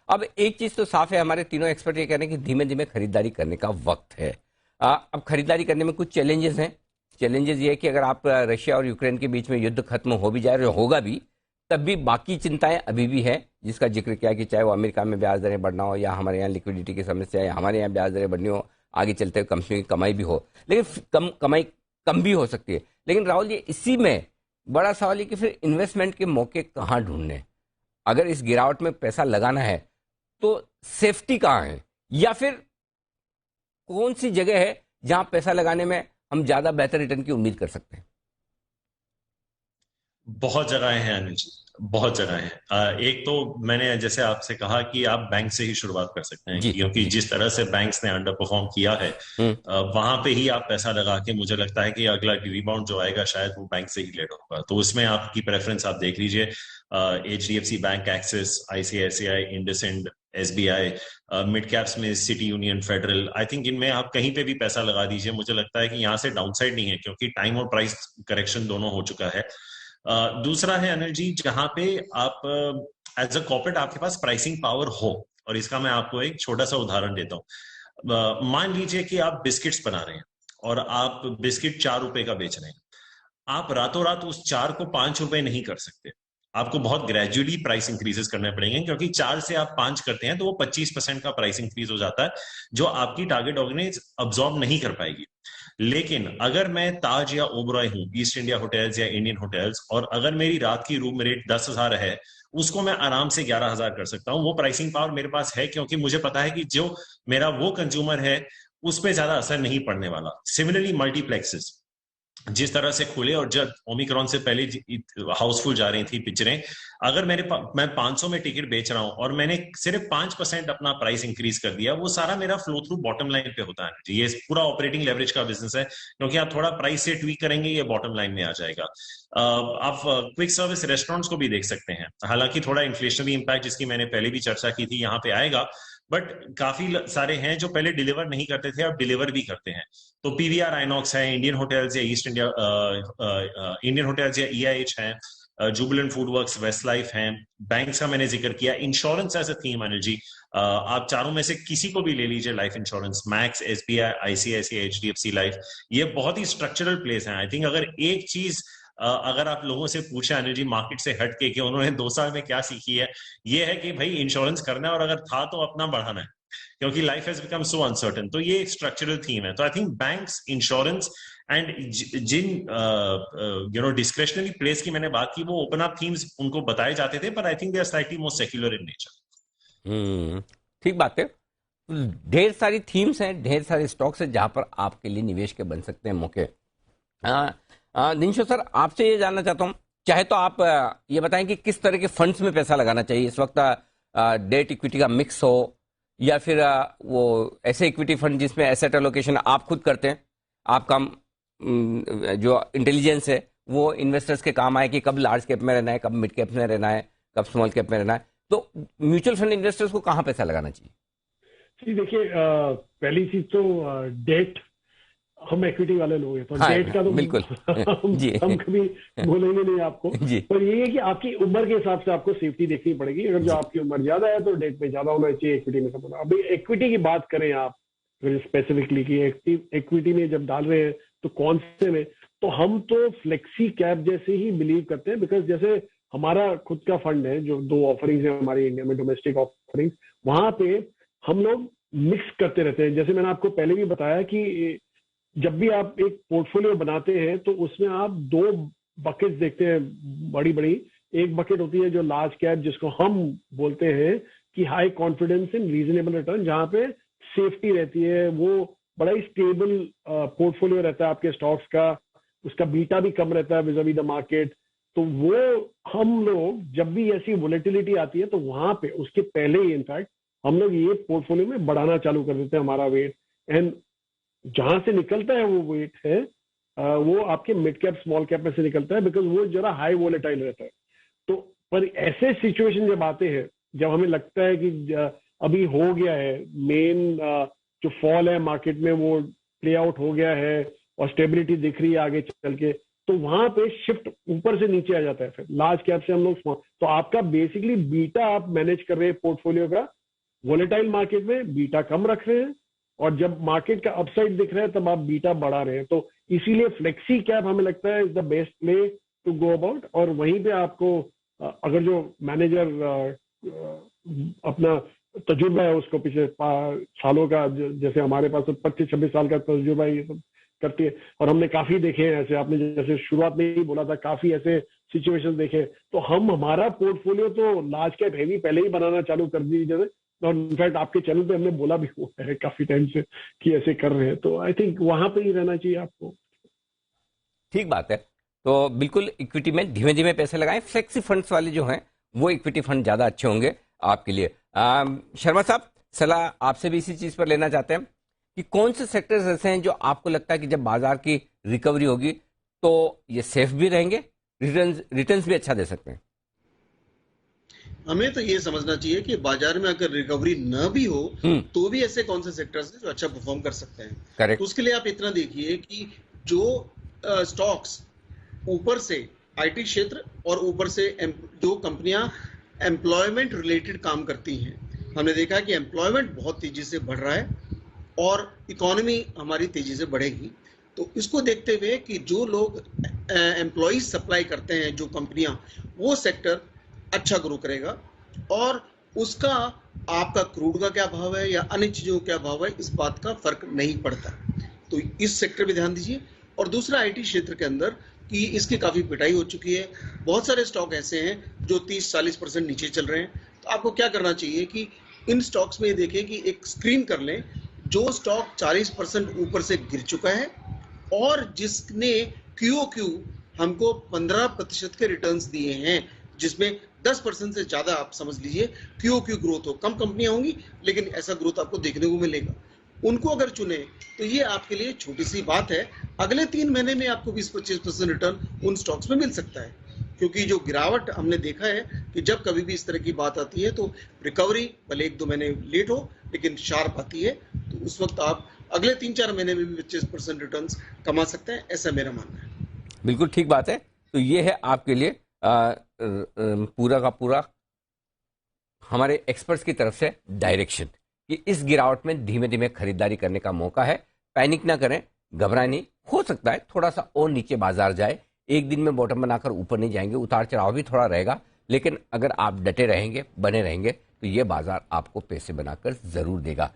अब एक चीज तो साफ है, हमारे तीनों एक्सपर्ट ये कह रहे हैं कि धीमे धीमे खरीदारी करने का वक्त है। अब खरीदारी करने में कुछ चैलेंजेस हैं। चैलेंजेस ये है कि अगर आप रशिया और यूक्रेन के बीच में युद्ध खत्म हो भी जाए, और होगा भी, तब भी बाकी चिंताएं अभी भी है, जिसका जिक्र किया कि चाहे वो अमेरिका में ब्याज दरें बढ़ना हो, या हमारे यहाँ लिक्विडिटी की समस्या है, हमारे यहाँ ब्याज दरें बढ़नी हो, आगे चलते हुए कंपनी की कमाई भी हो, लेकिन कमाई कम भी हो सकती है। लेकिन राहुल जी, इसी में बड़ा सवाल है कि फिर इन्वेस्टमेंट के मौके कहाँ ढूंढने। अगर इस गिरावट में पैसा लगाना है तो सेफ्टी कहाँ है, या फिर कौन सी जगह है जहां पैसा लगाने में हम ज्यादा बेहतर रिटर्न की उम्मीद कर सकते हैं? बहुत जगह हैं अनिल जी, बहुत जगह हैं। एक तो मैंने जैसे आपसे कहा कि आप बैंक से ही शुरुआत कर सकते हैं, जी क्योंकि जी। जिस तरह से बैंक्स ने अंडर परफॉर्म किया है, हम्म। वहां पे ही आप पैसा लगा के मुझे लगता है कि अगला रिबाउंड जो आएगा शायद वो बैंक से ही लेट होगा। तो उसमें आपकी प्रेफरेंस आप देख लीजिए। HDFC बैंक, एक्सिस, ICICI, इंडसइंड, SBI, मिड कैप्स में City Union, Federal, I think इनमें आप कहीं पे भी पैसा लगा दीजिए। मुझे लगता है कि यहाँ से डाउनसाइड नहीं है, क्योंकि टाइम और प्राइस करेक्शन दोनों हो चुका है। दूसरा है अनिल जी, जहां पे आप एज अ कॉर्पोरेट आपके पास प्राइसिंग पावर हो। और इसका मैं आपको एक छोटा सा उदाहरण देता हूँ। मान लीजिए कि आप बिस्किट्स बना रहे हैं और आप बिस्किट 4 रुपए का बेच रहे हैं। आप रातों रात उस 4 को 5 रुपए नहीं कर सकते। आपको बहुत ग्रेजुअली प्राइस इंक्रीजेस करने पड़ेंगे, क्योंकि 4 से आप 5 करते हैं तो वो 25% का प्राइस इंक्रीज हो जाता है, जो आपकी टारगेट ऑर्गेनाइज अब्सॉर्ब नहीं कर पाएगी। लेकिन अगर मैं ताज या ओबरॉय हूं, ईस्ट इंडिया होटल्स या इंडियन होटल्स, और अगर मेरी रात की रूम रेट 10,000 है, उसको मैं आराम से 11,000 कर सकता हूं। वो प्राइसिंग पावर मेरे पास है, क्योंकि मुझे पता है कि जो मेरा वो कंज्यूमर है उस पर ज्यादा असर नहीं पड़ने वाला। सिमिलरली मल्टीप्लेक्सेस जिस तरह से खुले, और जब ओमिक्रॉन से पहले हाउसफुल जा रही थी पिक्चरें, अगर मैं 500 में टिकट बेच रहा हूं और मैंने सिर्फ 5% अपना प्राइस इंक्रीज कर दिया, वो सारा मेरा फ्लो थ्रू बॉटम लाइन पे होता है। ये पूरा ऑपरेटिंग लेवरेज का बिजनेस है, क्योंकि आप थोड़ा प्राइस से ट्वीक करेंगे, ये बॉटम लाइन में आ जाएगा। आप क्विक सर्विस रेस्टोरेंट्स को भी देख सकते हैं। हालांकि थोड़ा इन्फ्लेशनरी इंपैक्ट, जिसकी मैंने पहले भी चर्चा की थी, यहाँ पे आएगा, बट काफी सारे हैं जो पहले डिलीवर नहीं करते थे, अब डिलीवर भी करते हैं। तो PVR आइनॉक्स है, इंडियन होटल्स या ईस्ट इंडिया, इंडियन होटल्स या EIH है, Jubilant food works, west life हैं। बैंक्स का मैंने जिक्र किया। Insurance as a theme Anil ji, आप चारों में से किसी को भी ले लीजिए, life insurance, Max, SBI, ICICI, HDFC life, ये बहुत ही स्ट्रक्चरल प्लेस है। आई थिंक अगर एक चीज अगर आप लोगों से पूछे अनिल जी, मार्केट से हट के, कि उन्होंने 2 साल में क्या सीखी है, ये है कि भाई इंश्योरेंस करना है, और अगर था तो अपना बढ़ाना है, क्योंकि life has become so uncertain. तो ये एक स्ट्रक्चरल थीम है। तो I think banks, insurance and जिन डिस्क्रेशनरी प्लेस की मैंने बात की, वो ओपन अप थीम्स उनको बताए जाते थे, पर I think they are slightly more secular in nature. Hmm. ठीक बात है। ढेर सारी थीम्स हैं, ढेर सारे स्टॉक्स हैं जहां पर आपके लिए निवेश के बन सकते हैं मौके। दिनशो सर, आपसे ये जानना चाहता हूँ, चाहे तो आप ये बताएं कि किस तरह के फंड्स में पैसा लगाना चाहिए इस वक्त। डेट इक्विटी का मिक्स हो, या फिर वो ऐसे इक्विटी फंड जिसमें एसेट एलोकेशन आप खुद करते हैं, आपका जो इंटेलिजेंस है वो इन्वेस्टर्स के काम आए कि कब लार्ज कैप में रहना है, कब मिड कैप में रहना है, कब स्मॉल कैप में रहना है। तो म्यूचुअल फंड इन्वेस्टर्स को कहाँ पैसा लगाना चाहिए? जी देखिए, पहली चीज तो डेट, हम इक्विटी वाले लोग हैं तो हाँ, डेट का तो बिल्कुल। जी हम कभी बोलेंगे नहीं आपको। जी। पर ये है कि आपकी उम्र के हिसाब से आपको सेफ्टी देखनी पड़ेगी। अगर जो जी। आपकी उम्र ज्यादा है तो डेट में ज्यादा होना चाहिए, इक्विटी में कम होना। अभी इक्विटी की बात करें आप स्पेसिफिकली, कि इक्विटी में जब डाल रहे हैं तो कौन से में, तो हम तो फ्लेक्सी कैप जैसे ही बिलीव करते हैं। बिकॉज जैसे हमारा खुद का फंड है, जो 2 ऑफरिंग्स है हमारी इंडिया में, डोमेस्टिक ऑफरिंग्स, वहां पे हम लोग मिक्स करते रहते हैं। जैसे मैंने आपको पहले भी बताया कि जब भी आप एक पोर्टफोलियो बनाते हैं तो उसमें आप 2 बकेट देखते हैं, बड़ी बड़ी। एक बकेट होती है जो लार्ज कैप, जिसको हम बोलते हैं कि high confidence in reasonable return, जहां पे सेफ्टी रहती है, वो बड़ा ही स्टेबल पोर्टफोलियो रहता है आपके स्टॉक्स का, उसका बीटा भी कम रहता है विज़ द मार्केट। तो वो हम लोग जब भी ऐसी वोलेटिलिटी आती है तो वहां पे उसके पहले ही इनफैक्ट हम लोग ये पोर्टफोलियो में बढ़ाना चालू कर देते हैं हमारा वेट। एंड जहां से निकलता है वो वेट है, वो आपके मिड कैप स्मॉल कैप में से निकलता है, बिकॉज वो जरा हाई वोलेटाइल रहता है। तो पर ऐसे सिचुएशन जब आते हैं, जब हमें लगता है कि अभी हो गया है मेन जो फॉल है मार्केट में वो प्ले आउट हो गया है और स्टेबिलिटी दिख रही है आगे चल के, तो वहां पे शिफ्ट ऊपर से नीचे आ जाता है, फिर लार्ज कैप से हम लोग स्मॉल, तो आपका बेसिकली बीटा आप मैनेज कर रहे हैं पोर्टफोलियो का, वोलेटाइल मार्केट में बीटा कम रख रहे हैं, और जब मार्केट का अपसाइड दिख रहा है तब आप बीटा बढ़ा रहे हैं। तो इसीलिए फ्लेक्सी कैप हमें लगता है is the best play to go about. और वहीं पे आपको अगर जो मैनेजर अपना तजुर्बा है उसको पिछले सालों का, जैसे हमारे पास 25-26 साल का तजुर्बा ये सब करती है, और हमने काफी देखे हैं ऐसे, आपने जैसे शुरुआत में ही बोला था काफी ऐसे सिचुएशन देखे, तो हम हमारा पोर्टफोलियो तो लार्ज कैप हैवी पहले ही बनाना चालू कर दीजिए, और इनफैक्ट आपके चैनल पे हमने बोला भी हुआ है काफी टाइम से कि ऐसे कर रहे हैं, तो आई थिंक वहां पे ही रहना चाहिए आपको। ठीक बात है। तो बिल्कुल इक्विटी में धीमे धीमे पैसे लगाएं, फ्लेक्सी फंड्स वाले जो हैं वो इक्विटी फंड ज्यादा अच्छे होंगे आपके लिए। शर्मा साहब, सलाह आपसे भी इसी चीज पर लेना चाहते हैं कि कौन से सेक्टर्स ऐसे हैं जो आपको लगता है कि जब बाजार की रिकवरी होगी तो ये सेफ भी रहेंगे, रिटर्न्स भी अच्छा दे सकते हैं? हमें तो ये समझना चाहिए कि बाजार में अगर रिकवरी न भी हो तो भी ऐसे कौन से सेक्टर्स हैं जो अच्छा परफॉर्म कर सकते हैं। करेक्ट। तो उसके लिए आप इतना देखिए कि जो स्टॉक्स ऊपर से आईटी क्षेत्र और ऊपर से जो कंपनियां एम्प्लॉयमेंट रिलेटेड काम करती हैं, हमने देखा है कि एम्प्लॉयमेंट बहुत तेजी से बढ़ रहा है और इकोनॉमी हमारी तेजी से बढ़ेगी। तो इसको देखते हुए कि जो लोग एम्प्लॉयज सप्लाई करते हैं, जो कंपनियां, वो सेक्टर अच्छा ग्रो करेगा, और उसका आपका क्रूड का क्या भाव है या अन्य चीजों का क्या भाव है, इस बात का फर्क नहीं पड़ता। तो इस सेक्टर पे ध्यान दीजिए। और दूसरा आईटी क्षेत्र के अंदर कि इसकी काफी पिटाई हो चुकी है, बहुत सारे स्टॉक ऐसे हैं जो 30-40% नीचे चल रहे हैं। तो आपको क्या करना चाहिए कि इन स्टॉक्स में देखें कि एक स्क्रीन कर लें जो स्टॉक 40% ऊपर से गिर चुका है और जिसने QOQ हमको 15% के रिटर्न्स दिए हैं, जिसमें 10% से ज्यादा आप समझ लीजिए QOQ ग्रोथ हो। कम कंपनियां होंगी लेकिन ऐसा ग्रोथ आपको देखने को मिलेगा। उनको अगर चुने तो ये आपके लिए छोटी सी बात है। अगले 3 महीने में आपको 20-25% रिटर्न उन स्टॉक्स में मिल सकता है, क्योंकि जो गिरावट हमने देखा है कि जब कभी भी इस तरह की बात आती है तो रिकवरी भले 1-2 महीने लेट हो लेकिन शार्प आती है। तो उस वक्त आप अगले 3-4 महीने में भी 25% रिटर्न कमा सकते हैं, ऐसा मेरा मानना है। बिल्कुल ठीक बात है। तो ये है आपके लिए पूरा का पूरा हमारे एक्सपर्ट्स की तरफ से डायरेक्शन कि इस गिरावट में धीमे धीमे खरीदारी करने का मौका है। पैनिक ना करें, घबराएं नहीं। हो सकता है थोड़ा सा और नीचे बाजार जाए, एक दिन में बॉटम बनाकर ऊपर नहीं जाएंगे, उतार चढ़ाव भी थोड़ा रहेगा, लेकिन अगर आप डटे रहेंगे, बने रहेंगे, तो ये बाजार आपको पैसे बनाकर जरूर देगा।